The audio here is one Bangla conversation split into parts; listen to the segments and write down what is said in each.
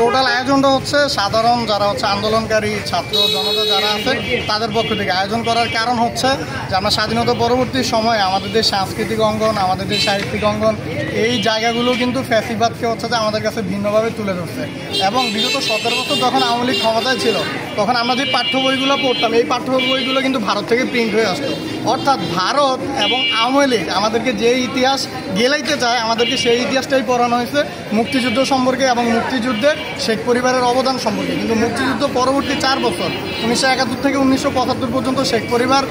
টোটাল আয়োজনটা হচ্ছে সাধারণ যারা হচ্ছে আন্দোলনকারী ছাত্র জনতা যারা আছে তাদের পক্ষ থেকে আয়োজন করার কারণ হচ্ছে যে আমরা স্বাধীনতা পরবর্তী সময়ে আমাদের যে সাংস্কৃতিক অঙ্গন আমাদের যে সাহিত্যিক অঙ্গন এই জায়গাগুলো কিন্তু ফ্যাসিবাদকে হচ্ছে যে আমাদের কাছে ভিন্নভাবে তুলে ধরছে। এবং বিগত 17 বছর যখন আওয়ামী লীগ ক্ষমতায় ছিল তখন আমরা যে পাঠ্য বইগুলো পড়তাম এই পাঠ্য বইগুলো কিন্তু ভারত থেকে প্রিন্ট হয়ে আসতো। অর্থাৎ ভারত এবং আওয়ামী লীগ আমাদেরকে যে ইতিহাস গেলাইতে চায় আমাদেরকে সেই ইতিহাসটাই পড়ানো হয়েছে মুক্তিযুদ্ধ সম্পর্কে এবং মুক্তিযুদ্ধে শেখ পরিবারের অবদান সম্পর্কে। কিন্তু মুক্তিযুদ্ধ পরবর্তী 4 বছর 1971 থেকে 1975 পর্যন্ত শেখ পরিবার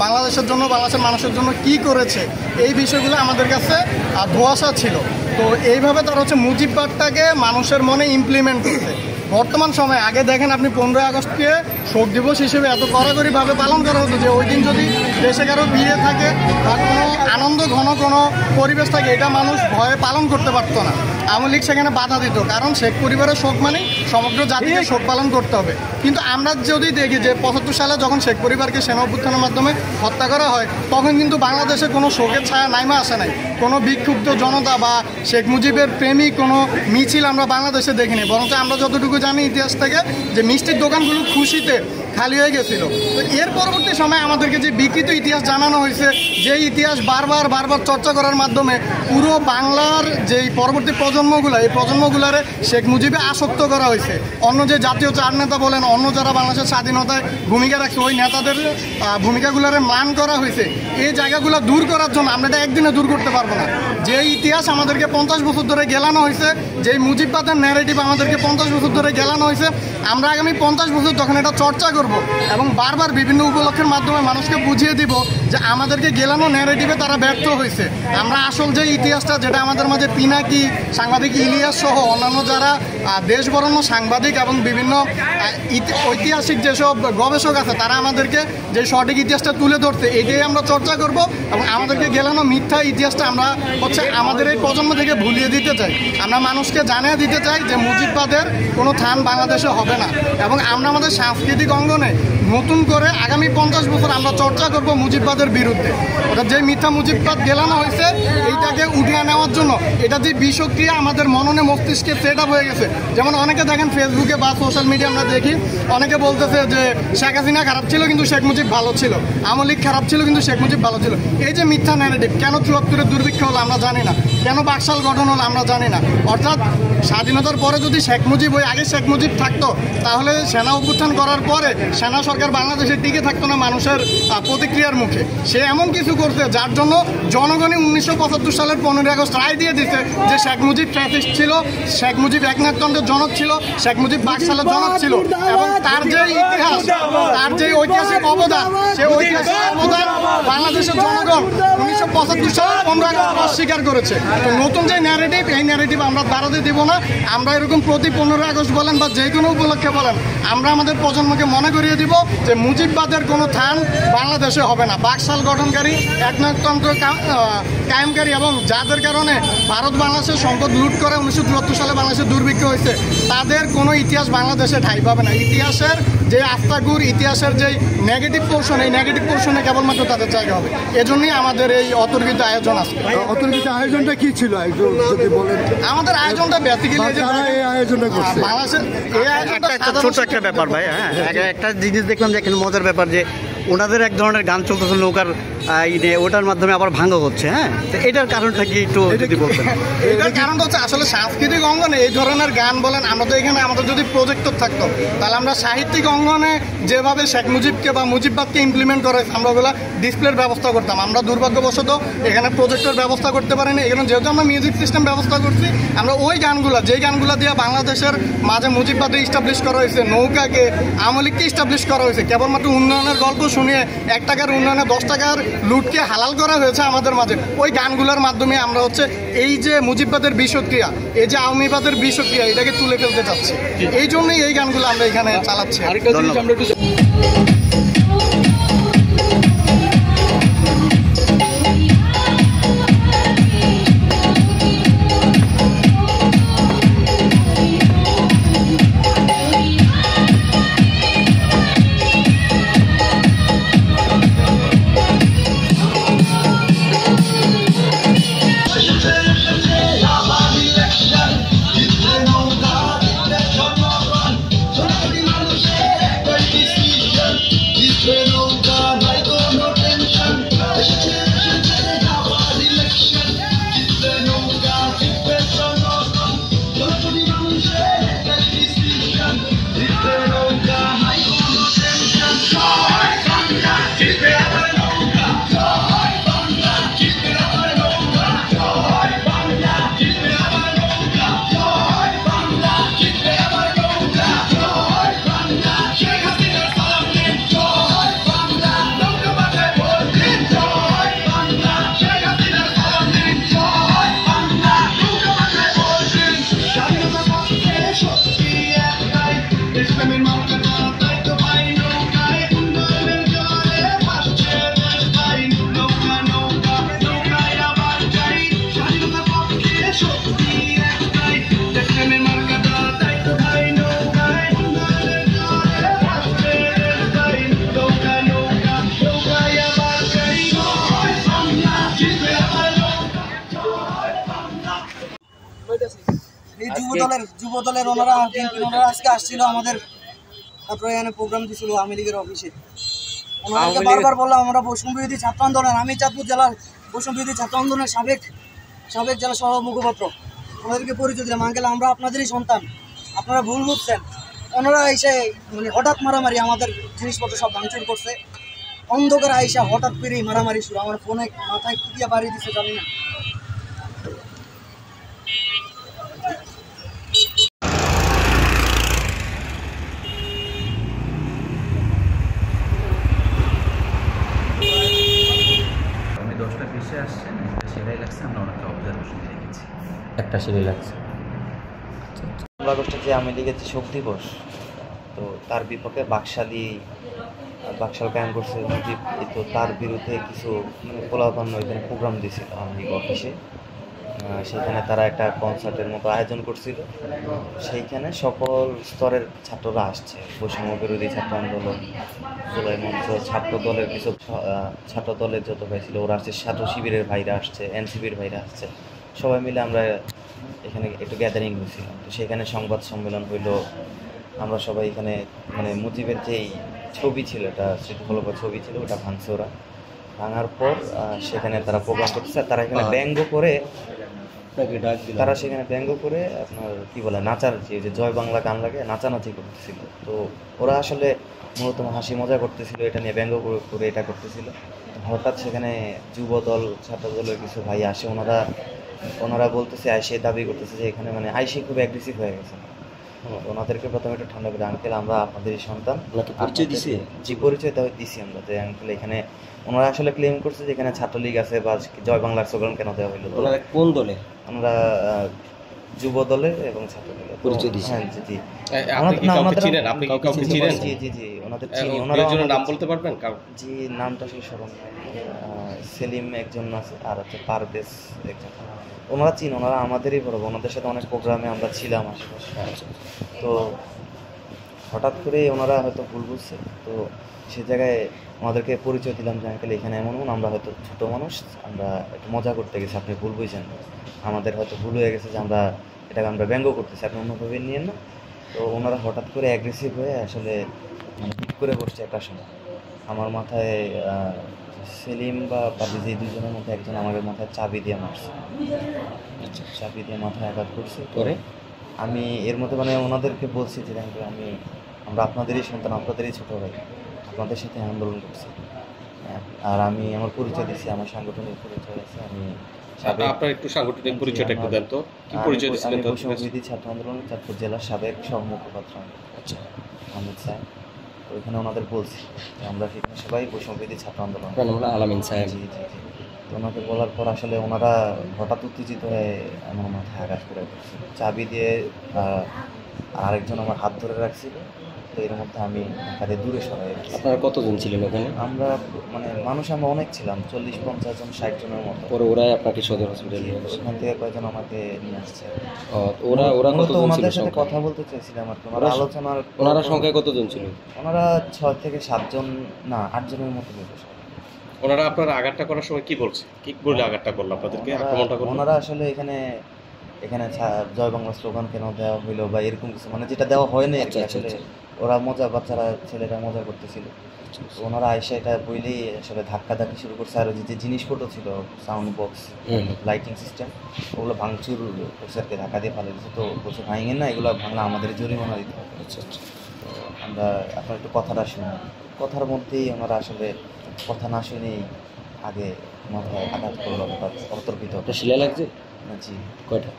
বাংলাদেশের জন্য বাংলাদেশের মানুষের জন্য কি করেছে এই বিষয়গুলো আমাদের কাছে ধোঁয়াশা ছিল। তো এইভাবে তারা হচ্ছে মুজিববাদটাকে মানুষের মনে ইমপ্লিমেন্ট করছে। বর্তমান সময়ে আগে দেখেন আপনি 15 আগস্টকে শোক দিবস হিসেবে এত কড়াকড়িভাবে পালন করা হতো যে ওই দিন যদি দেশে কারো বিয়ে থাকে বা কোনো আনন্দ ঘন কোনো পরিবেশ থাকে এটা মানুষ ভয়ে পালন করতে পারতো না। আওয়ামী লীগ সেখানে বাধা দিত, কারণ শেখ পরিবারের শোক মানে সমগ্র জাতিকে শোক পালন করতে হবে। কিন্তু আমরা যদি দেখি যে 75 সালে যখন শেখ পরিবারকে সেনা অভ্যুত্থানের মাধ্যমে হত্যা করা হয় তখন কিন্তু বাংলাদেশে কোনো শোকের ছায়া নাইমা আসে নাই, কোনো বিক্ষুব্ধ জনতা বা শেখ মুজিবের প্রেমী কোনো মিছিল আমরা বাংলাদেশে দেখিনি। বরঞ্চ আমরা যতটুকু জানি ইতিহাস থেকে যে মিষ্টির দোকানগুলো খুশিতে খালি হয়ে গেছিল। তো এর পরবর্তী সময়ে আমাদেরকে যে বিকৃত ইতিহাস জানানো হয়েছে, যে ইতিহাস বারবার চর্চা করার মাধ্যমে পুরো বাংলার যেই পরবর্তী প্রজন্মগুলো এই প্রজন্মগুলারে শেখ মুজিবে আসক্ত করা হয়েছে। অন্য যে জাতীয় চার নেতা বলেন অন্য যারা বাংলাদেশের স্বাধীনতায় ভূমিকা রাখছে ওই নেতাদের ভূমিকাগুলারে মান করা হয়েছে। এই জায়গাগুলো দূর করার জন্য আমরা এটা একদিনে দূর করতে পারবো না। যে ইতিহাস আমাদেরকে 50 বছর ধরে গেলানো হয়েছে, যেই মুজিববাদের ন্যারেটিভ আমাদেরকে 50 বছর ধরে গেলানো হয়েছে, আমরা আগামী 50 বছর তখন এটা চর্চা করব এবং বারবার বিভিন্ন উপলক্ষের মাধ্যমে মানুষকে বুঝিয়ে দিব যে আমাদেরকে গেলানো ন্যারেটিভে তারা ব্যর্থ হয়েছে। আমরা আসল যে ইতিহাসটা যেটা আমাদের মাঝে পিনাকি সাংবাদিক ইলিয়াস সহ অন্যান্য যারা দেশ বরেণ্য সাংবাদিক এবং বিভিন্ন ঐতিহাসিক যেসব গবেষক আছে তারা আমাদেরকে যে সঠিক ইতিহাসটা তুলে ধরছে এটাই আমরা চর্চা করব এবং আমাদেরকে গেলানো মিথ্যা ইতিহাসটা আমরা হচ্ছে আমাদের এই প্রজন্ম থেকে ভুলিয়ে দিতে চাই। আমরা মানুষকে জানিয়ে দিতে চাই যে মুজিববাদের কোনো থান বাংলাদেশে হবে না এবং আমরা আমাদের সাংস্কৃতিক অঙ্গনে নতুন করে আগামী 50 বছর আমরা চর্চা করব মুজিববাদের বিরুদ্ধে। ওটা যে মিথ্যা মুজিববাদ গেলানো হয়েছে এইটাকে উঠিয়ে নেওয়ার জন্য এটা যে বিষক্রিয়া আমাদের মননে মস্তিষ্কে সেট আপ হয়ে গেছে। যেমন অনেকে দেখেন ফেসবুকে বা সোশ্যাল মিডিয়া আমরা দেখি অনেকে বলতেছে যে শেখ হাসিনা খারাপ ছিল কিন্তু শেখ মুজিব ভালো ছিল, আওয়ামী লীগ খারাপ ছিল কিন্তু শেখ মুজিব ভালো ছিল। এই যে মিথ্যা ন্যারেটিভ, কেন 74-এর দুর্ভিক্ষ হলো আমরা জানি না, কেন বাকশাল গঠন হলো আমরা জানি না। অর্থাৎ স্বাধীনতার পরে যদি শেখ মুজিব ওই আগে শেখ মুজিব থাকতো তাহলে সেনা অভ্যুত্থান করার পরে সেনা সরকার বাংলাদেশে টিকে থাকতো না মানুষের প্রতিক্রিয়ার মুখে। সে এমন কিছু করছে যার জন্য জনগণই 1975 সালের 15 আগস্ট রায় দিয়ে দিচ্ছে যে শেখ মুজিব ফ্যাসিস্ট ছিল, শেখ মুজিব একনায়কতন্ত্রের জনক ছিল, শেখ মুজিব বাকশালের জনক ছিল এবং তার যে ইতিহাস তার যে ঐতিহাসিক অবদান সে ঐতিহাসিক অবদান বাংলাদেশের জনগণ 1975 সালে 15 আগস্ট অস্বীকার করেছে। তো নতুন যে ন্যারেটিভ এই ন্যারেটিভ আমরা দাঁড়াতে দিব না। আমরা এরকম প্রতি 15 আগস্ট বলেন বা যে কোনো উপলক্ষে বলেন আমরা আমাদের প্রজন্মকে মনে করিয়ে দিব যে মুজিববাদের কোনো থান বাংলাদেশে হবে না। বাকশাল গঠনকারী একনায়কতন্ত্র কায়েমকারী এবং যাদের কারণে ভারত বাংলাদেশের সম্পদ লুট করে 1974 সালে বাংলাদেশের দুর্ভিক্ষ হয়েছে তাদের কোনো ইতিহাস বাংলাদেশে ঠাঁই পাবে না। ইতিহাসের যে আস্তাগুর ইতিহাসের যেই নেগেটিভ পোর্শন এই নেগেটিভ পোর্শনে কেবলমাত্র তাদের জায়গা হবে। এজন্যই আমাদের এই অতর্কিত আয়োজন আছে। অতর্কিত আয়োজনটা কি ছিল যদি বলেন? আমাদের আয়োজনটা বেসিক্যালি এই আয়োজনটা করছে বাংলাদেশের এই আয়োজনটা ছোট একটা ব্যাপার ভাই। হ্যাঁ, একটা জিনিস দেখলাম যে এখানে মজার ব্যাপার যে ওনাদের এক ধরনের গান চলতেছে নৌকার ওটার মাধ্যমে আবার ভাঙা হচ্ছে। হ্যাঁ, তো এটার কারণটা কি একটু যদি বলতেন? এটার কারণটা হচ্ছে আসলে সাংস্কৃতিক অঙ্গনে এই ধরনের গান বলেন আমরা তো এখানে আমাদের যদি প্রজেক্টর থাকতো তাহলে আমরা সাহিত্যিক অঙ্গনে যেভাবে শেখ মুজিবকে বা মুজিববাদকে ইমপ্লিমেন্ট করে আমরা ওগুলো ডিসপ্লের ব্যবস্থা করতাম। আমরা দুর্ভাগ্যবশত এখানে প্রজেক্টর ব্যবস্থা করতে পারিনি। এখানে যেহেতু আমরা মিউজিক সিস্টেম ব্যবস্থা করছি আমরা ওই গানগুলো যেই গানগুলো দিয়ে বাংলাদেশের মাঝে মুজিববাদে ইস্টাবলিশ করা হয়েছে, নৌকাকে আওয়ামী লীগকে ইস্টাবলিশ করা হয়েছে, কেবলমাত্র উন্নয়নের গল্প শুনিয়ে 1 টাকার উন্নয়নে 10 টাকার লুটকে হালাল করা হয়েছে আমাদের মাঝে, ওই গানগুলোর মাধ্যমে আমরা হচ্ছে এই যে মুজিববাদের বিষক্রিয়া, এই যে আওয়ামীবাদের বিষক্রিয়া, এটাকে তুলে ফেলতে চাচ্ছি। এই জন্যই এই গানগুলো আমরা এখানে চালাচ্ছি। যুব দলের ওনারা আজকে আসছিল আমাদের, তারপরে এখানে প্রোগ্রাম দিছিল আওয়ামী লীগের অফিসে। ওনাদেরকে বারবার বললাম আমরা বৈষম্য বিরোধী ছাত্র আন্দোলন, আমি চাঁদপুর জেলার বৈষম্য বিরোধী ছাত্র আন্দোলনের সাবেক জেলা সহ মুখপাত্র, ওনাদেরকে পরিচয় দিলাম, আঙ্কেল আমরা আপনাদেরই সন্তান, আপনারা ভুল বুঝছেন। ওনারা এসে মানে হঠাৎ মারামারি, আমাদের জিনিসপত্র সব ভাঙচুর করছে, অন্ধকার আইসা হঠাৎ করেই মারামারি শুরু। আমার ফোনে মাথায় কি দিয়ে বাড়ি দিচ্ছে জানি না। একটা সিঁড়ি লাগছে। 15 আগস্টে যে আওয়ামী লীগের যে শোক দিবস, তো তার বিপক্ষে বাকশাল কায়েম করছে মুজিব, তো তার বিরুদ্ধে কিছু পোলাপান্ন এখানে প্রোগ্রাম দিয়েছিল আওয়ামী লীগ অফিসে। সেইখানে তারা একটা কনসার্টের মতো আয়োজন করছিল, সেইখানে সকল স্তরের ছাত্ররা আসছে। বৈষম্য বিরোধী ছাত্র আন্দোলন, জুলাই মঞ্চ, ছাত্র দলের কিছু ছাত্র দলের যত ভাই ছিল ওরা আসছে, ছাত্র শিবিরের ভাইরা আসছে, এনসিপির ভাইরা আসছে, সবাই মিলে আমরা এখানে একটু গ্যাদারিং হয়েছিলাম। তো সেখানে সংবাদ সম্মেলন হইলো, আমরা সবাই এখানে মানে মুজিবের যেই ছবি ছিল, এটা স্মৃতিফলকের ছবি ছিল, ওটা ভাঙছে ওরা। ভাঙার পর সেখানে তারা প্রোগ্রাম করতেছে, তারা এখানে ব্যঙ্গ করে আপনার কি বলে নাচানাচি, যে জয় বাংলা গান লাগে নাচানাচি করতেছিল। তো ওরা আসলে মূলত হাসি মজা করতেছিল, এটা নিয়ে ব্যঙ্গ করে এটা করতেছিল। হঠাৎ সেখানে যুব দল ছাত্র দলের কিছু ভাই আসে, ওনারা বলতেছে, আইসে দাবি করতেছে যে এখানে মানে আইসে খুব অ্যাগ্রেসিভ হয়ে গেছে। ওনাদেরকে প্রথমে একটু ঠান্ডা করে, আঙ্কেল আমরা আপনাদেরই সন্তান, পরিচয় দিছি, জি পরিচয় দেওয়া দিছি আমরা, যে আঙ্কেল এখানে ওনারা আসলে ক্লেম করছে যে এখানে ছাত্রলীগ আছে বা জয় বাংলার স্লোগান কেন দেওয়া হইলো। কোন দলে? আমরা যুব দলে এবং ছাত্র দলে পরিচয় দিছি। হ্যাঁ জি জি, ওনাদের নাম বলতে পারবেন? জি নামটা আসলে স্মরণ নাই। সেলিম একজন আছে, আর হচ্ছে পারভেজ একজন, ওনারা ওনারা আমাদেরই বড়, ওনাদের সাথে অনেক প্রোগ্রামে আমরা ছিলাম আশেপাশে। তো হঠাৎ করে ওনারা হয়তো ভুল বুঝছে, তো সে জায়গায় আমাদেরকে পরিচয় দিলাম যে আঙ্কেল এখানে এমন আমরা হয়তো ছোটো মানুষ, আমরা একটু মজা করতে গেছি, আপনি ভুল বুঝছেন, আমাদের হয়তো ভুল হয়ে গেছে যে আমরা এটাকে আমরা ব্যঙ্গ করতেছি, আপনি অন্যভাবে নিয়েন না। তো ওনারা হঠাৎ করে অ্যাগ্রেসিভ হয়ে আসলে মানে ঠিক করে বসছে একটা সময়। আমার মাথায় সেলিম বা পাবলিক, এই দুজনের মধ্যে একজন আমাদের মাথায় চাবি দিয়ে মারছে, চাবি দিয়ে মাথায় আঘাত করছে। পরে আমি এর মধ্যে মানে ওনাদেরকে বলছি যে আমরা আপনাদেরই সন্তান, আপনাদেরই ছোটো ভাই, আপনাদের সাথে আন্দোলন করছি। আর আমি আমার পরিচয় দিচ্ছি, আমার সাংগঠনিক পরিচয় আছে। আমি আপনার একটু সাংগঠনিক পরিচয়টা একটু দেন তো, কি পরিচয় দিচ্ছিলেন? বৈষম্য বিরোধী ছাত্র আন্দোলন চাঁদপুর জেলার সাবেক সহ মুখপাত্র। আচ্ছা, আহমেদ স্যার। তো ওইখানে ওনাদের বলছি যে আমরা সেখানে সবাই বৈষম্যবিরোধী ছাত্র আন্দোলন। আলামিন সাহেব। জি জি জি। তো ওনাকে বলার পর আসলে ওনারা হঠাৎ উত্তেজিত হয়ে আমার মাথায় আঘাত করে দিচ্ছে, চাবি দিয়ে আরেকজন আমার হাত ধরে রাখছিল। তো এর মধ্যে আমি তাদের দূরে সরাই রাখছি। আপনারা কতজন ছিলেন ওখানে? আমরা মানে মানুষ আমরা অনেক ছিলাম, 40-50 জন, 60 জনের মতো। পরে ওরাই আপনাকে সদর হসপিটালে নিয়ে গেছে? সেখান থেকে কয়েকজন আমাকে নিয়ে আসছে। ওরা মূলত কতজন ছিল ওনাদের সাথে সংখ্যায়? কথা বলতে চাইছিলাম আর কি। ওনারা আলোচনার ওনারা সংখ্যায় কতজন ছিল? ওনারা 6 থেকে 7 জন, না 8 জনের মতো ছিল। ওনারা আপনারা আঘাতটা করার সময় কি বলছে, কি বলে আঘাতটা করলো আপনাদেরকে, আক্রমণটা করলো? ওনারা আসলে এখানে জয় বাংলা স্লোগান কেন দেওয়া হইলো বা এরকম কিছু, মানে যেটা দেওয়া হয় না আর কি। আসলে ওরা মজা, বাচ্চারা ছেলেরা মজা করতেছিল। তো ওনারা আইসা এটা বইলেই আসলে ধাক্কাধাক্কি শুরু করছে। আর যে জিনিসপত্র ছিল, সাউন্ড বক্স, লাইটিং সিস্টেম, ওগুলো ভাঙচুর করছে আর কি, ধাক্কা দিয়ে ফেলে দিচ্ছে। তো বলছে ভাঙেন না, এগুলো ভাঙলে আমাদের জরিমানা দিতে হবে। আচ্ছা আচ্ছা। তো আমরা আপনার একটু কথাটা শুনি। কথার মধ্যেই ওনারা আসলে কথা না শুনেই আগে মাথায় আঘাত করলো বা অতর্কিত। একটা শিলা লাগছে? জি, কয়টা?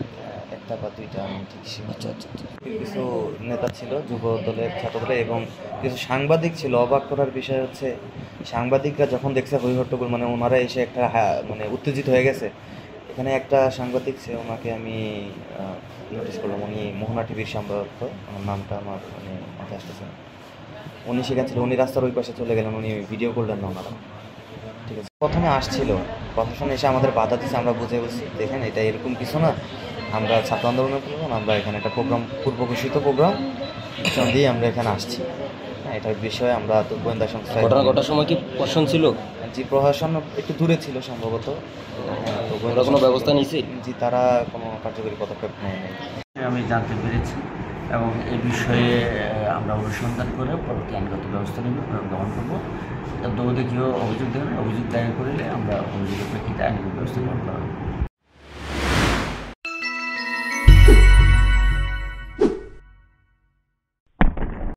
একটা বা দুইটা, আমি ঠিক আচ্ছা আচ্ছা আচ্ছা। কিছু নেতা ছিল যুব দলের, ছাত্র দলের, এবং কিছু সাংবাদিক ছিল। অবাক করার বিষয় হচ্ছে সাংবাদিকরা যখন দেখছে হই হট্টগোল, মানে ওনারা এসে একটা মানে উত্তেজিত হয়ে গেছে। এখানে একটা সাংবাদিক ছিল, ওনাকে আমি নোটিস করলাম। উনি মোহনা টিভির সম্পাদক, আমার নামটা আমার মানে মাথায় আসতেছে না। উনি সেখানে ছিল, উনি রাস্তার ওই পাশে চলে গেলেন, উনি ভিডিও করলেন না ওনারা। ঠিক আছে, প্রথমে আসছিল প্রশাসন, এসে আমাদের বাধা দিচ্ছে। আমরা বুঝে বলছি দেখেন এটা এরকম কিছু না, আমরা ছাত্র আন্দোলনের প্রোগ্রাম, আমরা এখানে একটা প্রোগ্রাম, পূর্ব ঘোষিত প্রোগ্রাম দিয়ে আমরা এখানে আসছি। হ্যাঁ, এটার বিষয়ে আমরা তো গোয়েন্দা সংস্থা। ঘটার সময় কি প্রশাসন ছিল? জি, প্রশাসন একটু দূরে ছিল সম্ভবত। হ্যাঁ, তো ওরা কোনো ব্যবস্থা নিয়েছে? জি, তারা কোনো কার্যকরী পদক্ষেপ নেয় নাই। আমি জানতে পেরেছি এবং এই বিষয়ে আমরা অনুসন্ধান করে পরবর্তী আইনগত ব্যবস্থা নেব, গ্রহণ করবো। দৌড়ে কেউ অভিযোগ দেবেন, অভিযোগ দায়ের করলে আমরা অভিযোগের প্রেক্ষিতে আইনগত ব্যবস্থা গ্রহণ করা হবে।